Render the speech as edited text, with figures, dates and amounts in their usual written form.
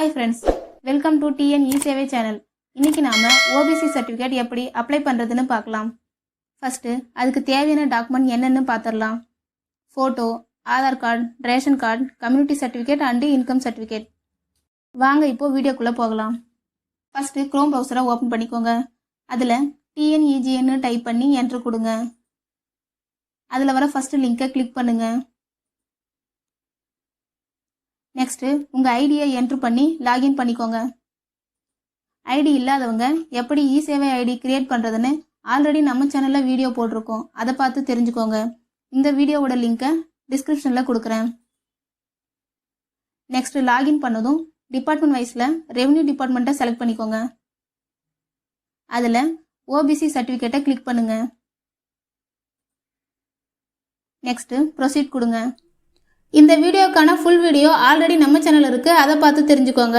Hi friends, welcome to TN e-Sevai channel. இன்றைக்கி நாம் OBC certificate எப்படி அப்ளை பண்ணுறதுன்னு பார்க்கலாம். ஃபஸ்ட்டு அதுக்கு தேவையான டாக்குமெண்ட் என்னென்னு பார்த்துடலாம். Photo, Aadhaar card, ration card, community certificate and income certificate. வாங்க இப்போது வீடியோக்குள்ளே போகலாம். ஃபஸ்ட்டு க்ரோம் ப்ரௌசரை ஓப்பன் பண்ணிக்கோங்க. அதில் டிஎன்இஜின்னு டைப் பண்ணி என்ட்ரு கொடுங்க. அதில் வர ஃபஸ்ட்டு லிங்கை கிளிக் பண்ணுங்கள். நெக்ஸ்ட்டு உங்கள் ஐடியை என்ட்ரு பண்ணி லாகின் பண்ணிக்கோங்க. ஐடி இல்லாதவங்க எப்படி இ-சேவை ஐடி கிரியேட் பண்ணுறதுன்னு ஆல்ரெடி நம்ம சேனலில் வீடியோ போட்டிருக்கோம். அதை பார்த்து தெரிஞ்சுக்கோங்க. இந்த வீடியோவோட லிங்க்கை டிஸ்கிரிப்ஷனில் கொடுக்குறேன். நெக்ஸ்ட்டு லாகின் பண்ணதும் டிபார்ட்மெண்ட் வைஸில் ரெவன்யூ டிபார்ட்மெண்ட்டை செலக்ட் பண்ணிக்கோங்க. அதில் ஓபிசி சர்டிஃபிகேட்டை கிளிக் பண்ணுங்கள். நெக்ஸ்ட்டு ப்ரொசீட் கொடுங்க. இந்த வீடியோக்கான ஃபுல் வீடியோ ஆல்ரெடி நம்ம சேனல் இருக்குது, அதை பார்த்து தெரிஞ்சுக்கோங்க.